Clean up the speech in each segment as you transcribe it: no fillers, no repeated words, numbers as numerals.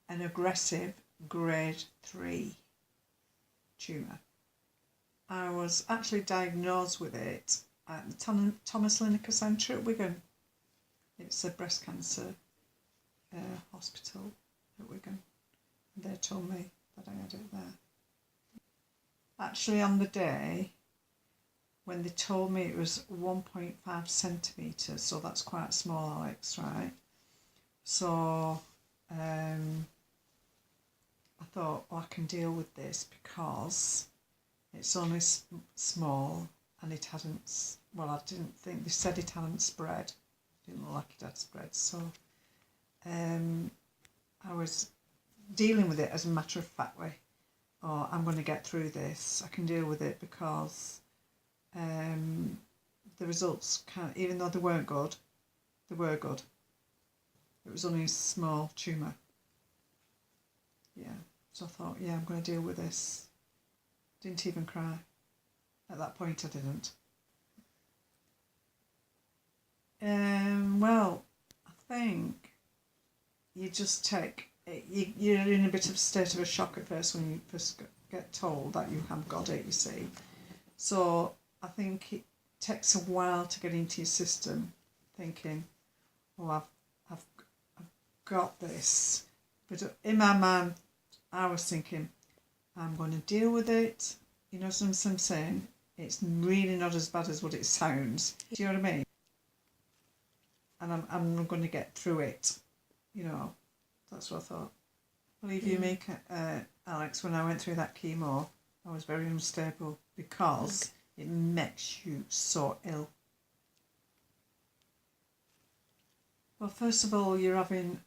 an aggressive grade 3 tumour. I was actually diagnosed with it at the Thomas Lineker Centre at Wigan. It's a breast cancer hospital at Wigan. They told me that I had it there. Actually, on the day when they told me it was 1.5 centimetres, so that's quite small, Alex, right? So I thought, I can deal with this because it's only small and it hadn't, I didn't think, they said it hadn't spread. It didn't look like it had spread. So I was dealing with it as a matter of fact way. Oh, I'm going to get through this. I can deal with it because the results, even though they weren't good, they were good. It was only a small tumour. Yeah. So I thought, I'm going to deal with this. Didn't even cry. At that point, I didn't. I think you just you're in a bit of a state of a shock at first when you first get told that you have got it, you see. So I think it takes a while to get into your system, thinking, I've got this. But in my mind, I was thinking, I'm going to deal with it. You know what I'm saying? It's really not as bad as what it sounds. Do you know what I mean? And I'm going to get through it. That's what I thought. Believe you me, Alex, when I went through that chemo, I was very unstable because it makes you so ill. Well, first of all, you're having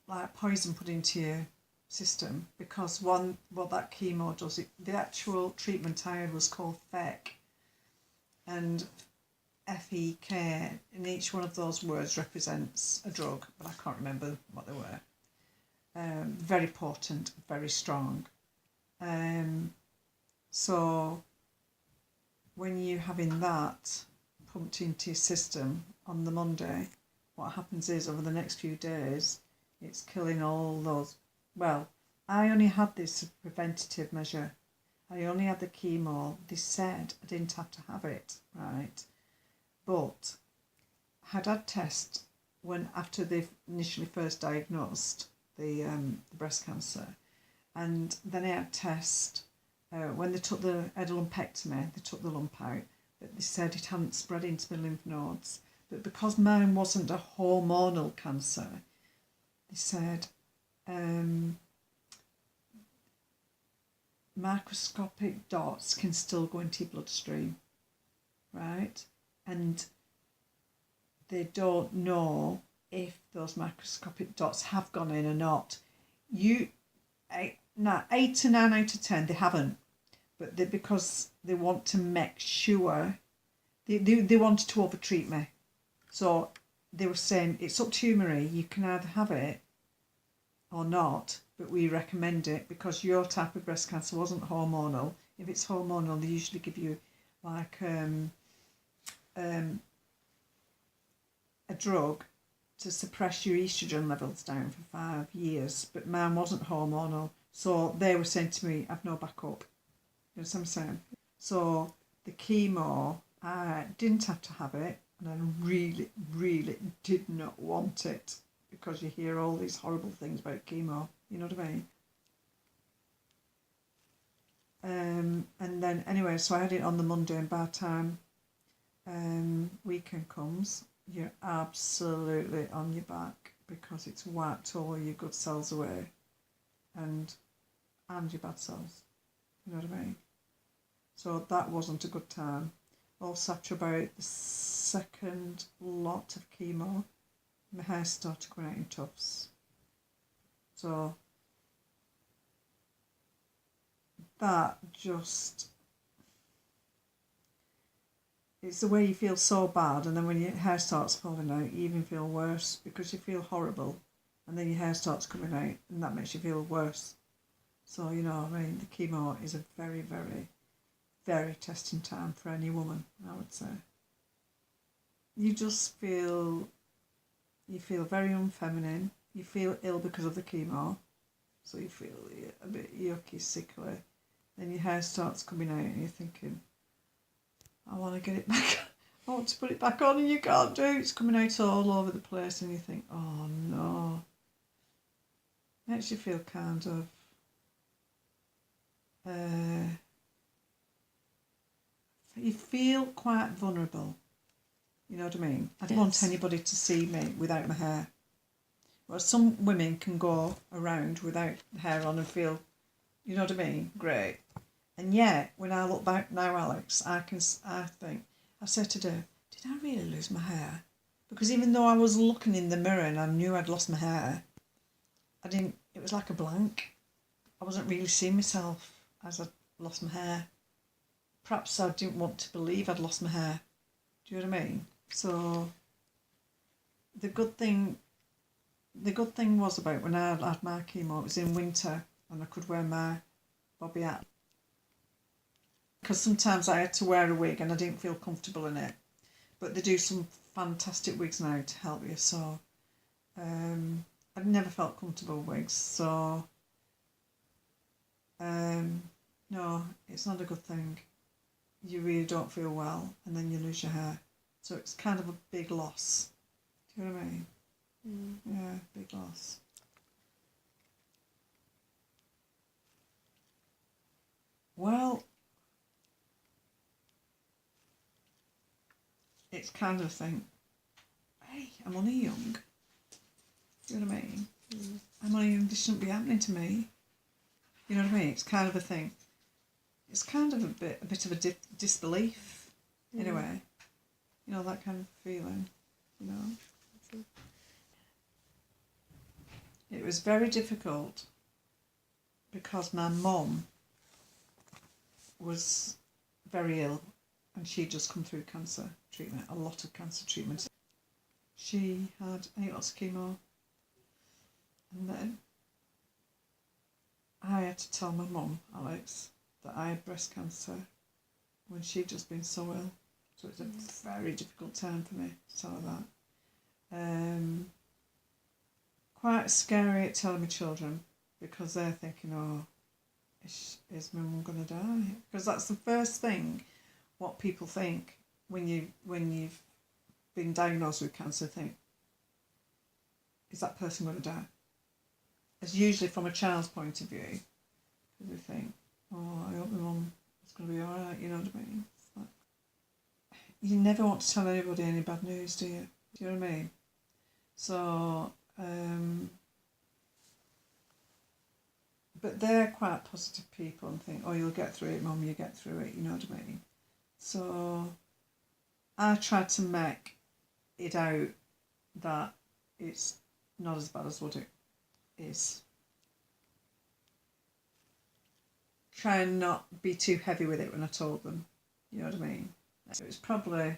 like poison put into your system because what that chemo does, the actual treatment I had was called FEC, and FEK, and each one of those words represents a drug, but I can't remember what they were. Very potent, very strong. So when you're having that pumped into your system on the Monday, what happens is over the next few days, it's killing all those. Well, I only had this preventative measure. I only had the chemo. They said I didn't have to have it, right? But I had tests after they initially first diagnosed the breast cancer, and then I had tests when they took the lumpectomy. They took the lump out, but they said it hadn't spread into my lymph nodes. But because mine wasn't a hormonal cancer, they said microscopic dots can still go into your bloodstream, right? And they don't know if those microscopic dots have gone in or not. 8 to 9 out of 10, they haven't. But because they want to make sure, they wanted to overtreat me. So they were saying, it's up to you, Marie, you can either have it or not, but we recommend it because your type of breast cancer wasn't hormonal. If it's hormonal, they usually give you like a drug to suppress your estrogen levels down for 5 years, but mine wasn't hormonal. So they were saying to me, I've no backup. You know what I'm saying? So the chemo, I didn't have to have it, and I really, really did not want it because you hear all these horrible things about chemo. You know what I mean? And then anyway, so I had it on the Monday, and by the time weekend comes, you're absolutely on your back because it's wiped all your good cells away and your bad cells. You know what I mean? So that wasn't a good time. Also, after about the second lot of chemo, my hair started coming out in tufts. So that just, it's the way you feel so bad, and then when your hair starts falling out, you even feel worse because you feel horrible, and then your hair starts coming out, and that makes you feel worse. So, you know what I mean, the chemo is a very, very, very testing time for any woman, I would say. You just feel very unfeminine. you feel ill because of the chemo, so you feel a bit yucky, sickly. Then your hair starts coming out and you're thinking, I want to get it back. I want to put it back on and you can't do it. It's coming out all over the place and you think, oh no. Makes you feel kind of you feel quite vulnerable. You know what I mean? I don't want anybody to see me without my hair. Well, some women can go around without hair on and feel, you know what I mean, great. And yet, when I look back now, Alex, I think, I said to her, did I really lose my hair? Because even though I was looking in the mirror and I knew I'd lost my hair, it was like a blank. I wasn't really seeing myself as I'd lost my hair. Perhaps I didn't want to believe I'd lost my hair. Do you know what I mean? So the good thing was about when I had my chemo, it was in winter and I could wear my bobby hat. Because sometimes I had to wear a wig and I didn't feel comfortable in it. But they do some fantastic wigs now to help you. So I've never felt comfortable with wigs. So no, it's not a good thing. You really don't feel well and then you lose your hair. So it's kind of a big loss. Do you know what I mean? Yeah, big loss. Well, it's kind of a thing. Hey, I'm only young. Do you know what I mean? I'm only young, this shouldn't be happening to me. You know what I mean? It's kind of a thing. It's kind of a bit of a disbelief, in a way. You know, that kind of feeling, you know. It was very difficult because my mum was very ill and she'd just come through cancer treatment, a lot of cancer treatment. She had 8 lots of chemo and then I had to tell my mum, Alex, that I had breast cancer when she'd just been so ill. So it was a very difficult time for me to tell her that. Quite scary at telling my children because they're thinking, oh, is my mum going to die? Because that's the first thing what people think when you've been diagnosed with cancer, think, is that person going to die? It's usually from a child's point of view. Because they think, oh, I hope my mum is going to be alright, you know what I mean? Like, you never want to tell anybody any bad news, do you? Do you know what I mean? So, but they're quite positive people and think, oh, you'll get through it, Mum, you get through it, you know what I mean? So I try to make it out that it's not as bad as what it is. Try and not be too heavy with it when I told them, you know what I mean? It was probably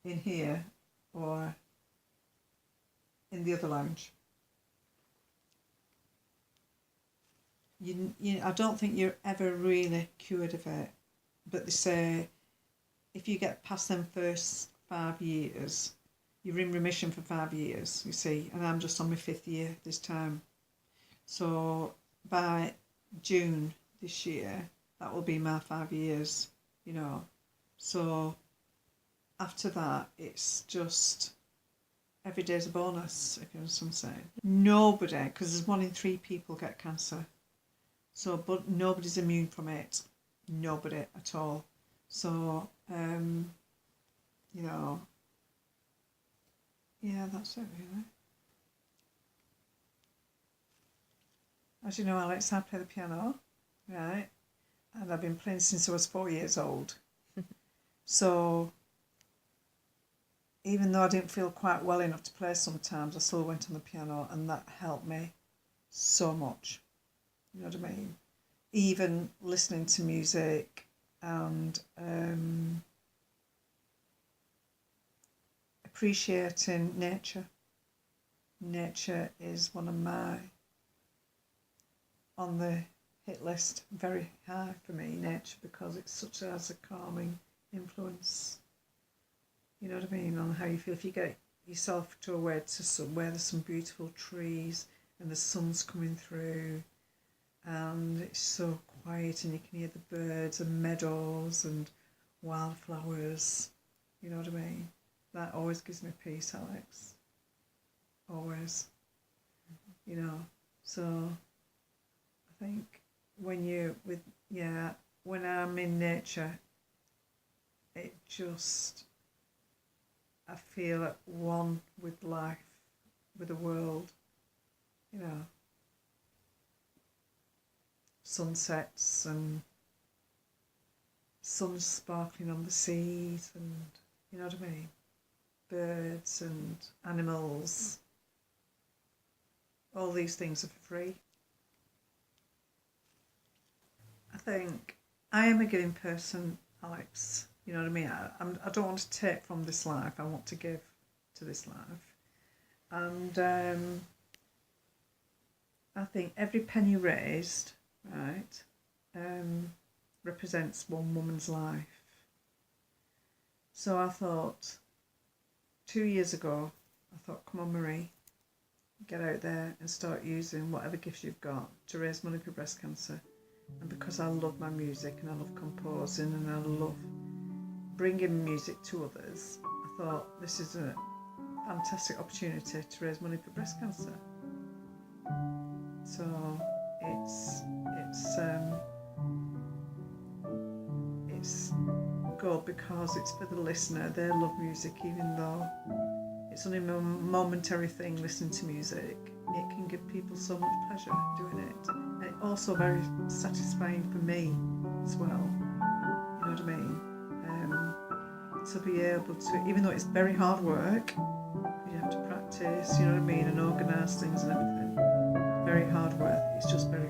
in here or in the other lounge. I don't think you're ever really cured of it, but they say if you get past them first 5 years, you're in remission for 5 years, you see, and I'm just on my 5th year this time. So by June this year, that will be my 5 years, you know. So after that, it's just every day's a bonus, if you know what I'm saying. Nobody, because there's 1 in 3 people get cancer. So, but nobody's immune from it. Nobody at all. So, you know, yeah, that's it really. As you know, Alex, I play the piano, right? And I've been playing since I was 4 years old. So, even though I didn't feel quite well enough to play sometimes, I still went on the piano and that helped me so much. You know what I mean? Even listening to music and appreciating nature. Nature is one of my, on the hit list, very high for me, nature, because it such as a calming influence. You know what I mean? On how you feel. If you get yourself to a where there's some beautiful trees, and the sun's coming through, and it's so quiet, and you can hear the birds and meadows and wildflowers. You know what I mean? That always gives me peace, Alex. Always. You know. So I think when I'm in nature, it just, I feel at one with life, with the world. You know. Sunsets and sun sparkling on the seas, and you know what I mean? Birds and animals. All these things are for free. I think I am a giving person, Alex. You know what I mean? I don't want to take from this life. I want to give to this life. And I think every penny raised, right, represents one woman's life. So I thought, 2 years ago, I thought, come on, Marie, get out there and start using whatever gifts you've got to raise money for breast cancer. And because I love my music and I love composing and I love bringing music to others, I thought this is a fantastic opportunity to raise money for breast cancer. So it's good because it's for the listener. They love music, even though it's only a momentary thing. Listening to music, it can give people so much pleasure doing it, and it's also very satisfying for me as well. You know what I mean? To be able to, even though it's very hard work, you have to practice. You know what I mean, and organise things and everything. Very hard work. It's just very